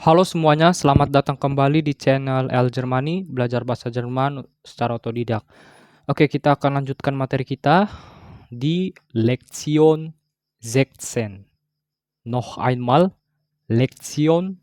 Halo semuanya, selamat datang kembali di channel L Germany, belajar bahasa Jerman secara otodidak. Oke, kita akan lanjutkan materi kita di Lektion 16. Noch einmal, Lektion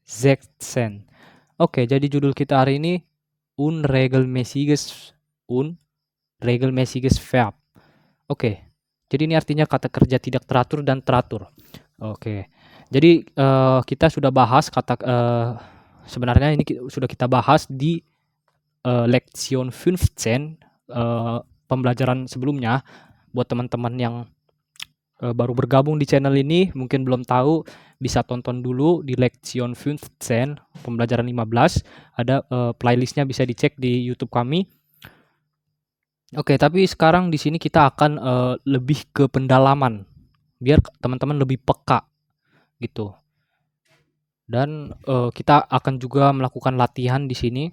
16. Oke, jadi judul kita hari ini unregelmäßiges Verb. Oke, jadi ini artinya kata kerja tidak teratur dan teratur. Oke, jadi kita sudah bahas sebenarnya ini sudah kita bahas di Lektion 15, pembelajaran sebelumnya. Buat teman-teman yang baru bergabung di channel ini, mungkin belum tahu, bisa tonton dulu di Lektion 15, pembelajaran 15. Ada playlistnya, bisa dicek di YouTube kami. Oke, tapi sekarang di sini kita akan lebih ke pendalaman, biar teman-teman lebih peka gitu. Dan kita akan juga melakukan latihan di sini.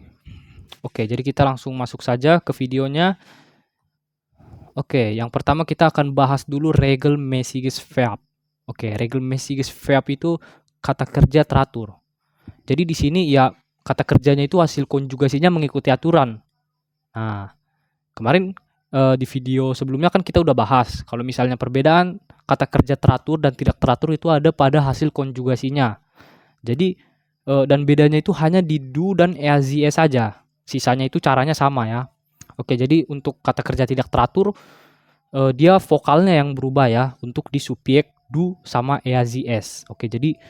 Oke, jadi kita langsung masuk saja ke videonya. Oke, yang pertama kita akan bahas dulu regelmäßiges Verb. Oke, regelmäßiges Verb itu kata kerja teratur. Jadi di sini ya kata kerjanya itu hasil konjugasinya mengikuti aturan. Nah, kemarin di video sebelumnya kan kita udah bahas kalau misalnya perbedaan kata kerja teratur dan tidak teratur itu ada pada hasil konjugasinya. Jadi dan bedanya itu hanya di do dan EAZE saja. Sisanya itu caranya sama ya. Oke, jadi untuk kata kerja tidak teratur dia vokalnya yang berubah ya untuk di subjek do sama EAZS. Oke, jadi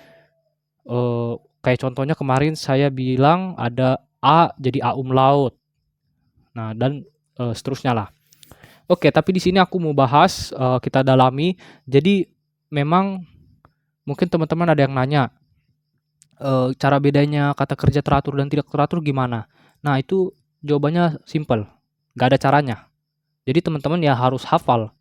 kayak contohnya kemarin saya bilang ada A jadi A umlaut. Nah, dan seterusnya lah. Oke, tapi di sini aku mau bahas kita dalami. Jadi memang mungkin teman-teman ada yang nanya cara bedanya kata kerja teratur dan tidak teratur gimana? Nah, itu jawabannya simple, nggak ada caranya. Jadi teman-teman ya harus hafal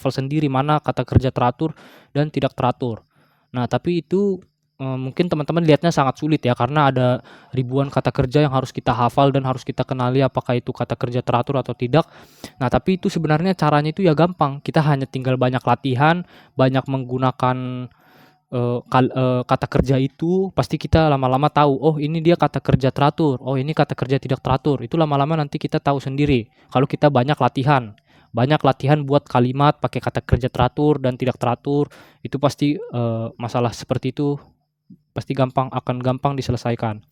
sendiri mana kata kerja teratur dan tidak teratur. Nah, tapi itu mungkin teman-teman lihatnya sangat sulit ya karena ada ribuan kata kerja yang harus kita hafal dan harus kita kenali apakah itu kata kerja teratur atau tidak. Nah, tapi itu sebenarnya caranya itu ya gampang. Kita hanya tinggal banyak latihan, banyak menggunakan kata kerja itu, pasti kita lama-lama tahu, oh ini dia kata kerja teratur, oh ini kata kerja tidak teratur. Itu lama-lama nanti kita tahu sendiri. Kalau kita banyak latihan buat kalimat pakai kata kerja teratur dan tidak teratur, itu pasti masalah seperti itu pasti akan gampang diselesaikan.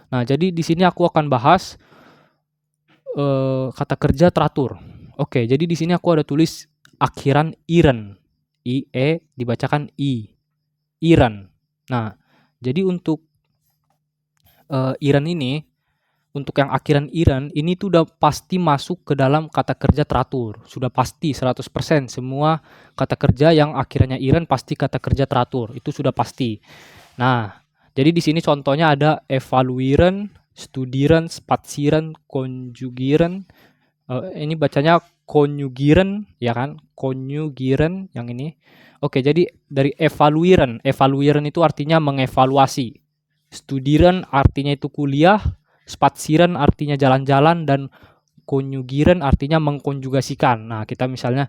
Nah, jadi di sini aku akan bahas kata kerja teratur. Oke, jadi di sini aku ada tulis akhiran iren. IE dibacakan I. Iren. Nah, jadi untuk iren ini, untuk yang akhiran iren, ini tuh udah pasti masuk ke dalam kata kerja teratur. Sudah pasti 100% semua kata kerja yang akhirnya iren pasti kata kerja teratur. Itu sudah pasti. Nah, jadi di sini contohnya ada evaluieren, studieren, spazieren, konjugieren. Ini bacanya konjugieren, ya kan? Konjugieren yang ini. Oke, jadi dari evaluieren. Evaluieren itu artinya mengevaluasi. Studieren artinya itu kuliah, spazieren artinya jalan-jalan, dan konjugieren artinya mengkonjugasikan. Nah, kita misalnya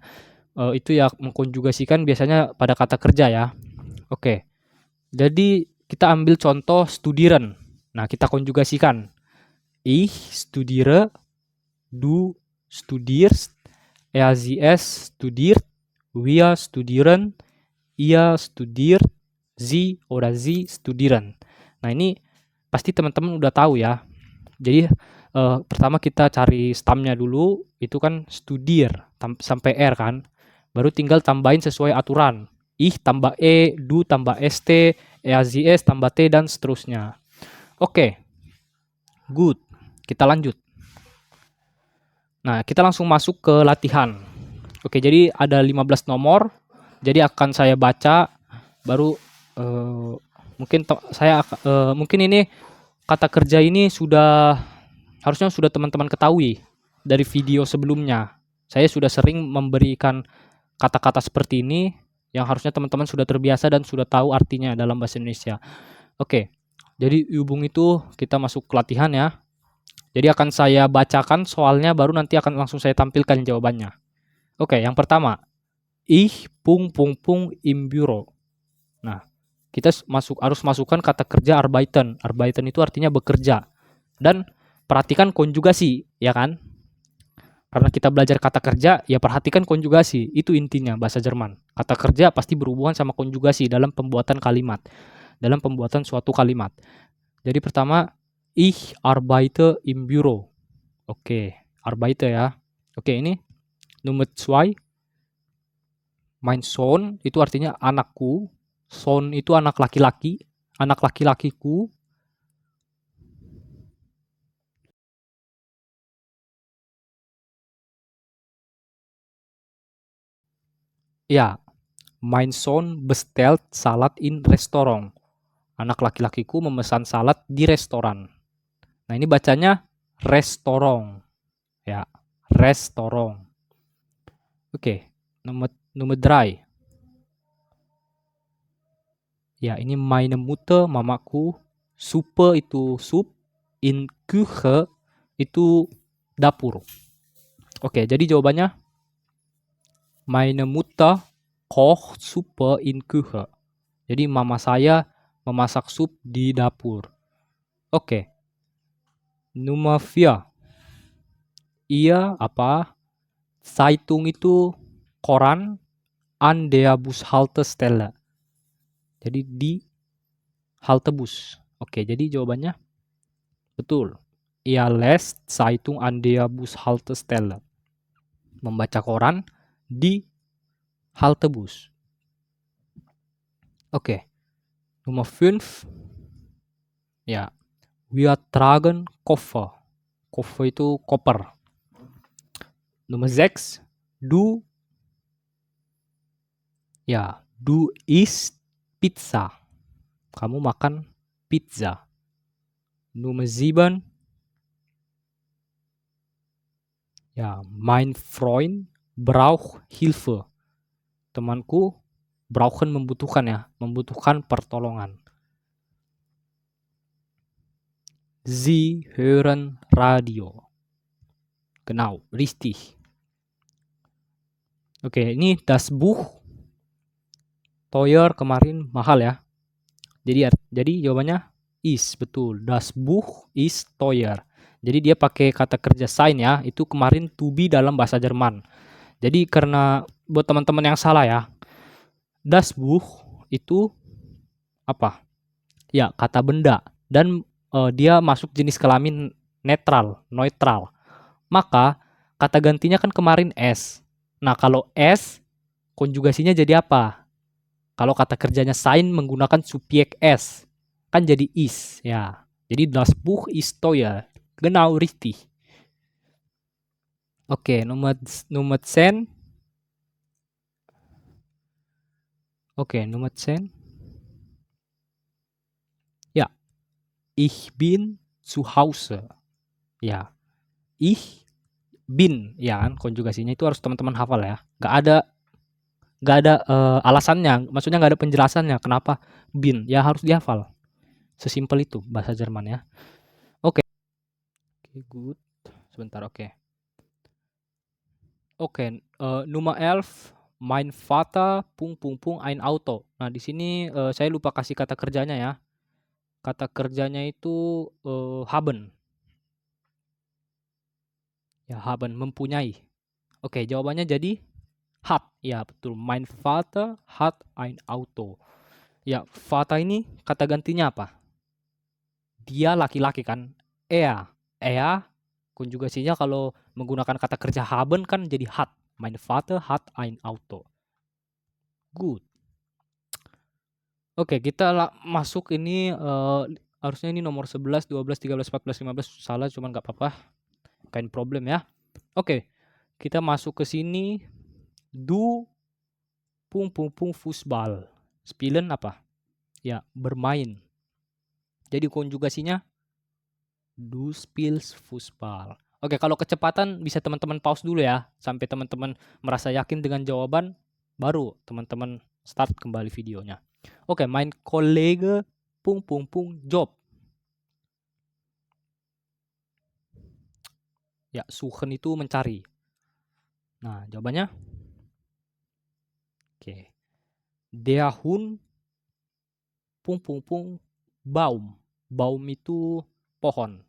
itu ya mengkonjugasikan biasanya pada kata kerja ya. Oke. Jadi kita ambil contoh studieren. Nah, kita konjugasikan. Ich studiere, du studierst, er sie es studiert, wir studieren, ia studiert, sie oder sie studieren. Nah, ini pasti teman-teman udah tahu ya. Jadi pertama kita cari stamnya dulu, itu kan studier sampai R kan. Baru tinggal tambahin sesuai aturan. Ich tambah E, du tambah ST, EAZS tambah T, dan seterusnya. Oke, good. Kita lanjut. Nah, kita langsung masuk ke latihan. Oke, jadi ada 15 nomor. Jadi akan saya baca, baru mungkin ini kata kerja ini harusnya sudah teman-teman ketahui dari video sebelumnya. Saya sudah sering memberikan kata-kata seperti ini yang harusnya teman-teman sudah terbiasa dan sudah tahu artinya dalam bahasa Indonesia. Oke, jadi hubung itu kita masuk ke latihan ya. Jadi akan saya bacakan soalnya, baru nanti akan langsung saya tampilkan jawabannya. Oke, yang pertama. Ich ... im Büro. Nah, kita harus masukkan kata kerja arbeiten. Arbeiten itu artinya bekerja. Dan perhatikan konjugasi, ya kan? Karena kita belajar kata kerja, ya perhatikan konjugasi. Itu intinya bahasa Jerman. Kata kerja pasti berhubungan sama konjugasi dalam pembuatan kalimat. Dalam pembuatan suatu kalimat. Jadi pertama, ich arbeite im Büro. Oke, arbeite ya. Oke, ini Nummer 2, mein Sohn itu artinya anakku. Sohn itu anak laki-laki. Anak laki-lakiku. Ya, mein Sohn bestellt Salat in Restaurant. Anak laki-lakiku memesan salad di restoran. Nah, ini bacanya restoran. Ya, restoran. Oke, nomor 3. Ya, ini meine Mutter, mamaku. Suppe itu sup. In Küche itu dapur. Oke, jadi jawabannya meine Mutter kocht Suppe in Küche. Jadi mama saya memasak sup di dapur. Oke. Nummer 4. Iya apa? Zeitung itu koran an der Bushaltestelle. Jadi di halte bus. Oke, jadi jawabannya betul. Ia lässt Zeitung an der Bushaltestelle. Membaca koran di halte bus. Oke. Nummer 5. Ya. Wir tragen Koffer. Koffer itu koper. Nummer 6. Du. Ya. Du isst Pizza. Kamu makan pizza. Nummer 7. Ya. Mein Freund braucht Hilfe. Temanku brauchen membutuhkan ya. Membutuhkan pertolongan. Sie hören Radio. Genau, richtig. Oke, ini das Buch teuer kemarin mahal ya. Jadi jawabannya is, betul. Das Buch ist teuer. Jadi dia pakai kata kerja sein ya. Itu kemarin to be dalam bahasa Jerman. Jadi karena buat teman-teman yang salah ya. Das Buch itu apa? Ya, kata benda. Dan dia masuk jenis kelamin netral, neutral. Maka kata gantinya kan kemarin s. Nah, kalau s konjugasinya jadi apa? Kalau kata kerjanya sein menggunakan subjek s, kan jadi is ya. Jadi das Buch ist teuer. Genau richtig. Oke, Nummer 10. Oke, Nummer 10. Ya, ich bin zu Hause. Ya, ich bin, ya kan konjugasinya itu harus teman-teman hafal ya. Gak ada alasannya, maksudnya gak ada penjelasannya kenapa bin, ya harus dihafal. Sesimpel itu bahasa Jerman ya. Oke. Oke, good. Sebentar, oke. Oke, Nummer 11, mein Vater ein Auto. Nah, di sini saya lupa kasih kata kerjanya ya. Kata kerjanya itu haben. Ya, haben, mempunyai. Oke, jawabannya jadi hat. Ya, betul. Mein Vater hat ein Auto. Ya, Vater ini kata gantinya apa? Dia laki-laki kan? Er konjugasinya kalau menggunakan kata kerja haben kan jadi hat. Mein Vater hat ein Auto. Good. Oke, kita masuk ini harusnya ini nomor 11, 12, 13, 14, 15 salah cuman nggak apa-apa. Kein problem ya. Oke, kita masuk ke sini. Du Fußball. Spielen apa? Ya, bermain. Jadi konjugasinya du spielst Fußball. Oke, kalau kecepatan bisa teman-teman pause dulu ya sampai teman-teman merasa yakin dengan jawaban, baru teman-teman start kembali videonya. Oke, mein Kollege Job. Ya, suchen itu mencari. Nah, jawabannya oke. Der Hund baum. Baum itu pohon.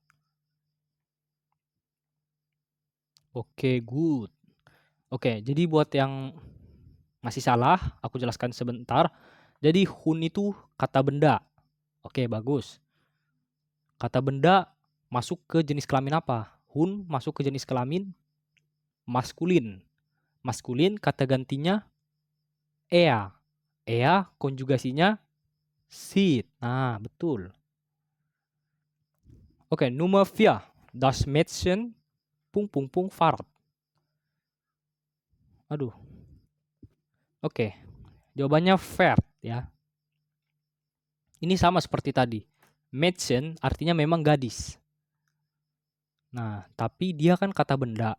Oke, good. Oke, jadi buat yang masih salah, aku jelaskan sebentar. Jadi hun itu kata benda. Oke, bagus. Kata benda masuk ke jenis kelamin apa? Hun masuk ke jenis kelamin maskulin. Maskulin kata gantinya ea. Ea konjugasinya sit. Nah, betul. Oke, Nummer 4. Das Mädchen Fahrrad. Aduh. Oke. Jawabannya Pferd ya. Ini sama seperti tadi. Mädchen artinya memang gadis. Nah, tapi dia kan kata benda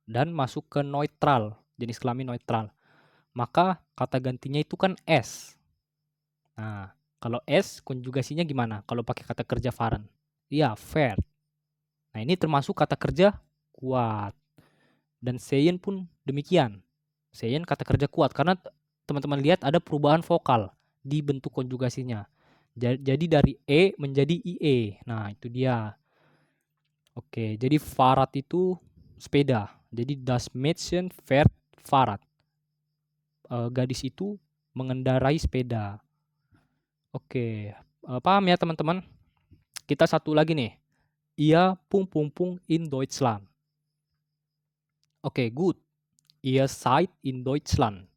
dan masuk ke neutral, jenis kelamin neutral. Maka kata gantinya itu kan s. Nah, kalau s konjugasinya gimana? Kalau pakai kata kerja fahren? Iya, fair. Nah, ini termasuk kata kerja kuat. Dan sein pun demikian. Sein kata kerja kuat karena teman-teman lihat ada perubahan vokal di bentuk konjugasinya. Jadi dari e menjadi ie. Nah, itu dia. Oke, jadi Fahrrad itu sepeda. Jadi das Mädchen fährt Fahrrad. Gadis itu mengendarai sepeda. Oke, paham ya teman-teman? Kita satu lagi nih. Ia in Deutschland. Oke, good. Ihr seid in Deutschland.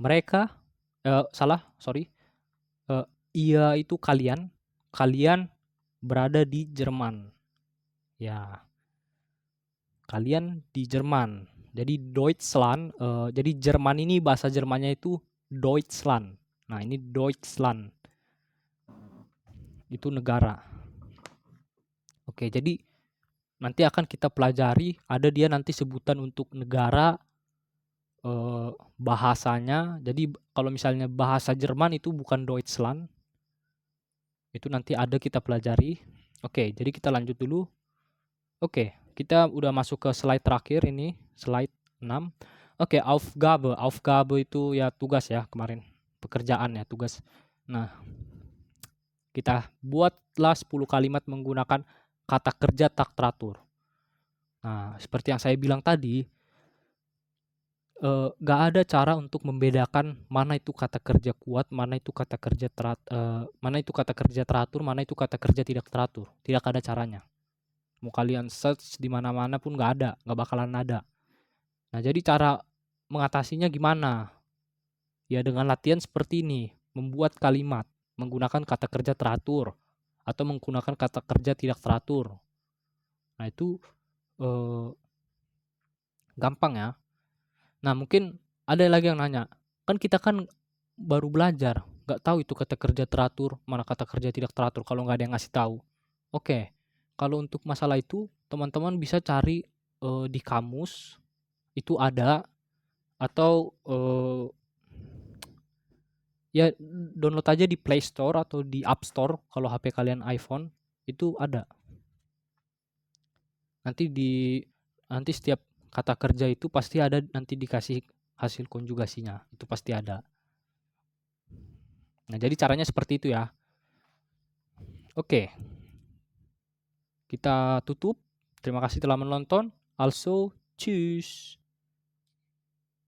Mereka, sorry. Ia itu kalian. Kalian berada di Jerman. Ya, kalian di Jerman. Jadi Deutschland, jadi Jerman ini bahasa Jermannya itu Deutschland. Nah, ini Deutschland. Itu negara. Oke, jadi nanti akan kita pelajari, ada dia nanti sebutan untuk negara, bahasanya. Jadi kalau misalnya bahasa Jerman itu bukan Deutschland. Itu nanti ada kita pelajari. Oke, jadi kita lanjut dulu. Oke, kita udah masuk ke slide terakhir ini, slide 6. Oke, Aufgabe. Aufgabe itu ya tugas ya kemarin. Pekerjaan ya, tugas. Nah, kita buatlah 10 kalimat menggunakan kata kerja tak teratur. Nah, seperti yang saya bilang tadi, nggak ada cara untuk membedakan mana itu kata kerja kuat, mana itu kata kerja mana itu kata kerja teratur, mana itu kata kerja tidak teratur. Tidak ada caranya. Mau kalian search di mana-mana pun nggak bakalan ada. Nah, jadi cara mengatasinya gimana? Ya dengan latihan seperti ini, membuat kalimat menggunakan kata kerja teratur atau menggunakan kata kerja tidak teratur. Nah, itu gampang ya. Nah, mungkin ada lagi yang nanya, kan kita kan baru belajar, nggak tahu itu kata kerja teratur, mana kata kerja tidak teratur kalau nggak ada yang ngasih tahu. Oke, kalau untuk masalah itu teman-teman bisa cari di kamus itu ada, atau ya download aja di Play Store atau di App Store kalau HP kalian iPhone itu ada. Nanti setiap kata kerja itu pasti ada, nanti dikasih hasil konjugasinya, itu pasti ada. Nah, jadi caranya seperti itu ya. Oke. Kita tutup. Terima kasih telah menonton. Also, tschüss.